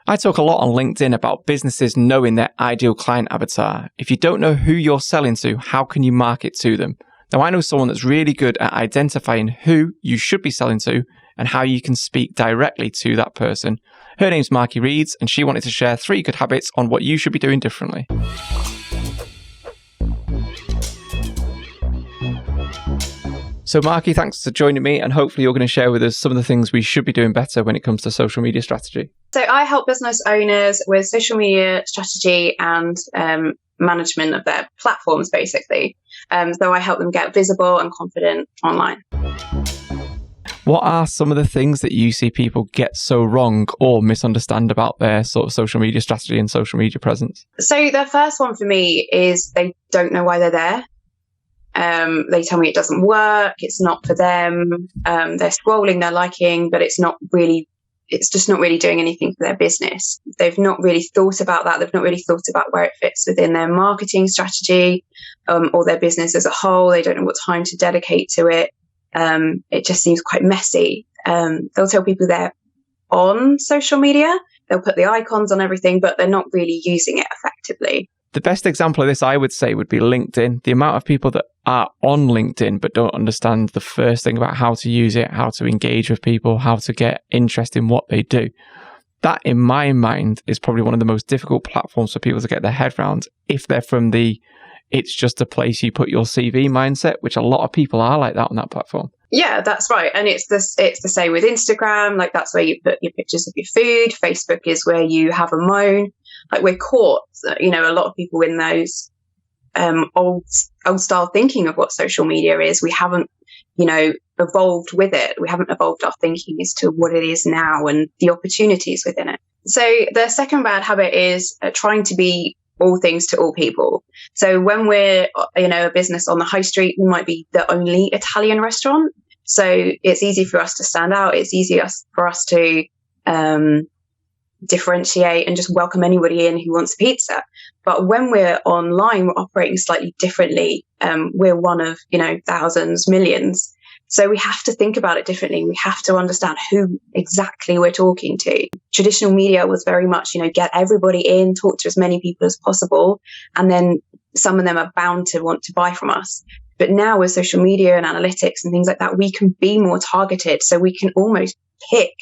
I talk a lot on LinkedIn about businesses knowing their ideal client avatar. If you don't know who you're selling to, how can you market to them? Now, I know someone that's really good at identifying who you should be selling to and how you can speak directly to that person. Her name's Markie Reeds, and she wanted to share 3 good habits on what you should be doing differently. So Markie, thanks for joining me, and hopefully you're going to share with us some of the things we should be doing better when it comes to social media strategy. So I help business owners with social media strategy and management of their platforms, basically. So I help them get visible and confident online. What are some of the things that you see people get so wrong or misunderstand about their sort of social media strategy and social media presence? So the first one for me is they don't know why they're there. They tell me it doesn't work, it's not for them. They're scrolling, they're liking, but it's just not really doing anything for their business. They've not really thought about that. They've not really thought about where it fits within their marketing strategy or their business as a whole. They don't know what time to dedicate to it. It just seems quite messy. They'll tell people they're on social media. They'll put the icons on everything, but they're not really using it effectively. The best example of this, I would say, would be LinkedIn. The amount of people that are on LinkedIn but don't understand the first thing about how to use it, how to engage with people, how to get interest in what they do. That, in my mind, is probably one of the most difficult platforms for people to get their head around if they're from the it's just a place you put your CV mindset, which a lot of people are like that on that platform. Yeah, that's right. And it's the same with Instagram. Like, that's where you put your pictures of your food. Facebook is where you have a moan. Like, we're caught, a lot of people in those old style thinking of what social media is. We haven't, evolved with it. We haven't evolved our thinking as to what it is now and the opportunities within it. So the second bad habit is trying to be all things to all people. So when we're, a business on the high street, we might be the only Italian restaurant. So it's easy for us to stand out. It's easy for us to differentiate and just welcome anybody in who wants a pizza. But when we're online, we're operating slightly differently. We're one of, thousands, millions. So we have to think about it differently. We have to understand who exactly we're talking to. Traditional media was very much, get everybody in, talk to as many people as possible. And then some of them are bound to want to buy from us. But now with social media and analytics and things like that, we can be more targeted. So we can almost pick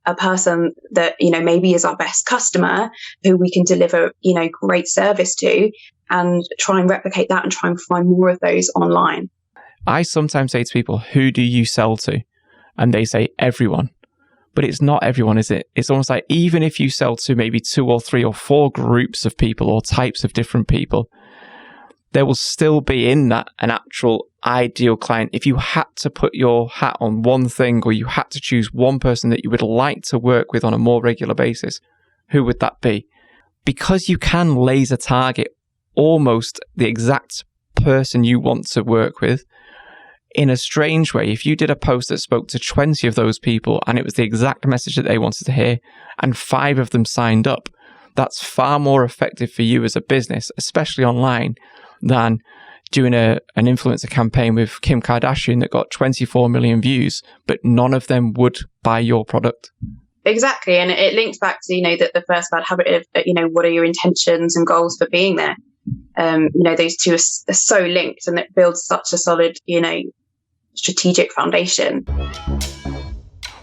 a person that, maybe is our best customer, who we can deliver, great service to, and try and replicate that and try and find more of those online. I sometimes say to people, who do you sell to? And they say everyone. But it's not everyone, is it? It's almost like even if you sell to maybe 2 or 3 or 4 groups of people or types of different people, there will still be in that an actual ideal client. If you had to put your hat on one thing, or you had to choose one person that you would like to work with on a more regular basis, who would that be? Because you can laser target almost the exact person you want to work with. In a strange way, if you did a post that spoke to 20 of those people and it was the exact message that they wanted to hear and 5 of them signed up, that's far more effective for you as a business, especially online, than doing an influencer campaign with Kim Kardashian that got 24 million views, but none of them would buy your product. Exactly. And it links back to, that the first bad habit of, what are your intentions and goals for being there? Those two are so linked, and it builds such a solid, strategic foundation.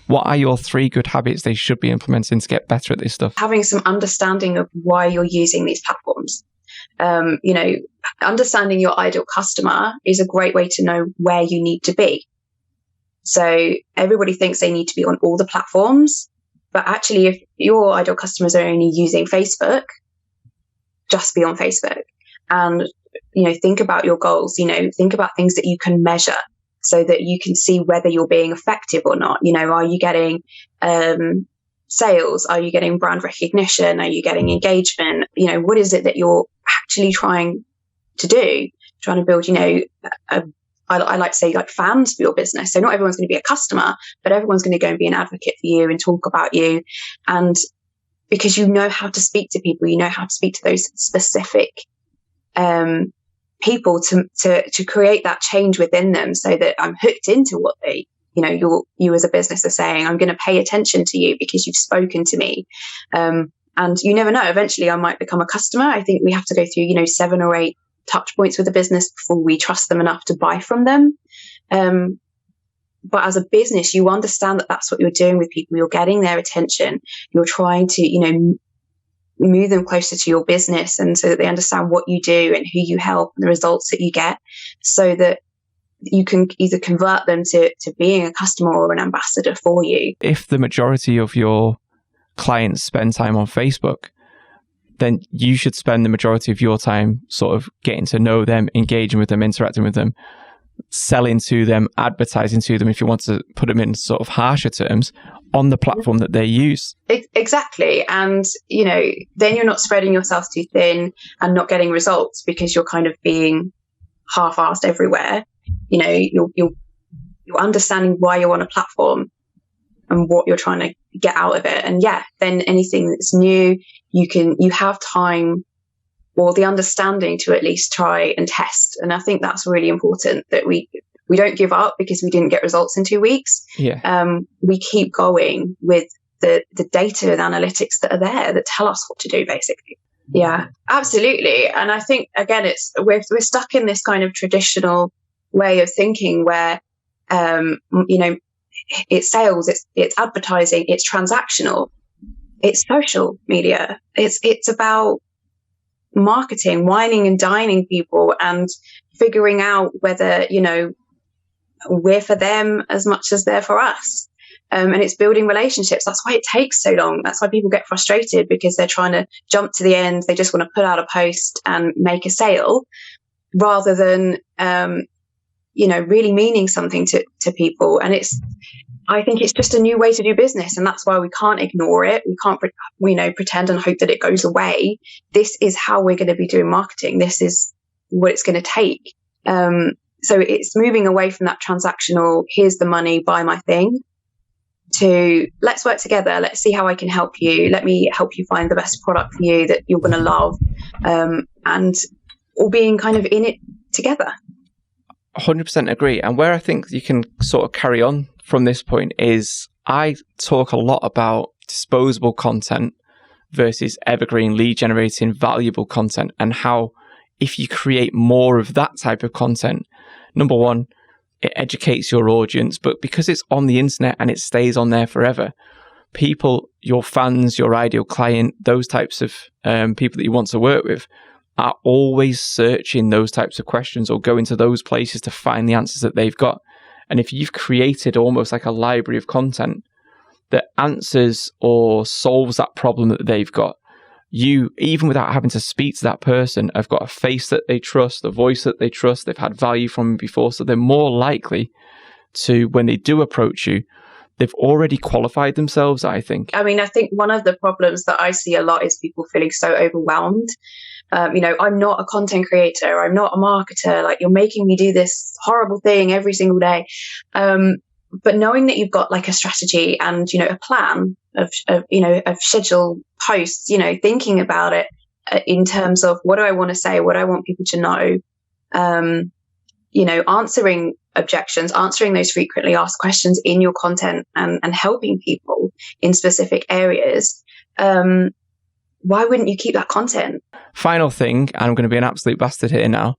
What are your 3 good habits they should be implementing to get better at this stuff? Having some understanding of why you're using these platforms. Understanding your ideal customer is a great way to know where you need to be. So everybody thinks they need to be on all the platforms, but actually, if your ideal customers are only using Facebook, just be on Facebook. And, think about your goals, think about things that you can measure so that you can see whether you're being effective or not. Are you getting sales? Are you getting brand recognition? Are you getting engagement? What is it that you're actually trying to do? Trying to build, I like to say, like, fans for your business. So not everyone's going to be a customer, but everyone's going to go and be an advocate for you and talk about you. And because you know how to speak to people, you know how to speak to those specific people to create that change within them, so that I'm hooked into what they, you as a business are saying. I'm going to pay attention to you because you've spoken to me. And you never know, eventually I might become a customer. I think we have to go through, 7 or 8 touch points with a business before we trust them enough to buy from them. But as a business, you understand that that's what you're doing with people. You're getting their attention. You're trying to, move them closer to your business, and so that they understand what you do and who you help and the results that you get, so that you can either convert them to being a customer or an ambassador for you. If the majority of your clients spend time on Facebook, then you should spend the majority of your time sort of getting to know them, engaging with them, interacting with them, selling to them, advertising to them, if you want to put them in sort of harsher terms, on the platform that they use. Exactly. And, then you're not spreading yourself too thin and not getting results because you're kind of being half-assed everywhere. You're understanding why you're on a platform and what you're trying to get out of it. And then anything that's new, you have time or the understanding to at least try and test. And I think that's really important, that we don't give up because we didn't get results in 2 weeks. Yeah. We keep going with the data and analytics that are there that tell us what to do, basically. Yeah, absolutely. And I think, again, we're stuck in this kind of traditional way of thinking where, it's sales, it's advertising, it's transactional, it's social media. It's about marketing, wining and dining people and figuring out whether, we're for them as much as they're for us. And it's building relationships. That's why it takes so long. That's why people get frustrated, because they're trying to jump to the end. They just want to put out a post and make a sale rather than, really meaning something to people. And I think it's just a new way to do business. And that's why we can't ignore it. We can't, pretend and hope that it goes away. This is how we're going to be doing marketing. This is what it's going to take. So it's moving away from that transactional, here's the money, buy my thing, to let's work together. Let's see how I can help you. Let me help you find the best product for you that you're going to love. And all being kind of in it together. 100% agree. And where I think you can sort of carry on from this point is I talk a lot about disposable content versus evergreen lead generating valuable content, and how if you create more of that type of content, number one, it educates your audience, but because it's on the internet and it stays on there forever, people, your fans, your ideal client, those types of people that you want to work with are always searching those types of questions or going to those places to find the answers that they've got. And if you've created almost like a library of content that answers or solves that problem that they've got, you, even without having to speak to that person, have got a face that they trust, a voice that they trust, they've had value from before, so they're more likely to, when they do approach you, they've already qualified themselves, I think. I mean, I think one of the problems that I see a lot is people feeling so overwhelmed. I'm not a content creator, I'm not a marketer, like, you're making me do this horrible thing every single day. But knowing that you've got like a strategy and, a plan of scheduled posts, thinking about it in terms of what do I want to say, what do I want people to know, answering objections, answering those frequently asked questions in your content and helping people in specific areas. Why wouldn't you keep that content? Final thing, and I'm going to be an absolute bastard here now.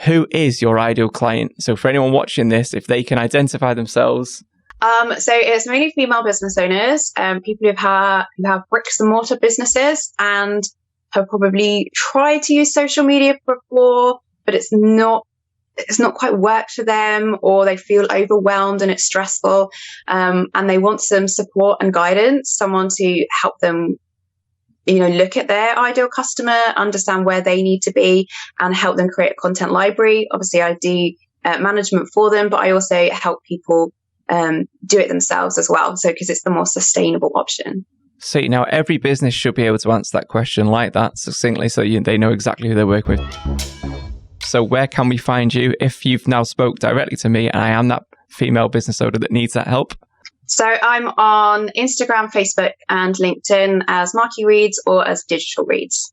Who is your ideal client? So for anyone watching this, if they can identify themselves. So it's mainly female business owners, people who have bricks and mortar businesses and have probably tried to use social media before, but it's not quite worked for them, or they feel overwhelmed and it's stressful, and they want some support and guidance, someone to help them look at their ideal customer, understand where they need to be, and help them create a content library. Obviously, I do management for them, but I also help people do it themselves as well. So, because it's the more sustainable option. So now every business should be able to answer that question like that succinctly, so they know exactly who they're working with. So where can we find you if you've now spoke directly to me and I am that female business owner that needs that help? So I'm on Instagram, Facebook, and LinkedIn as Markie Reeds or as Digital Reeds.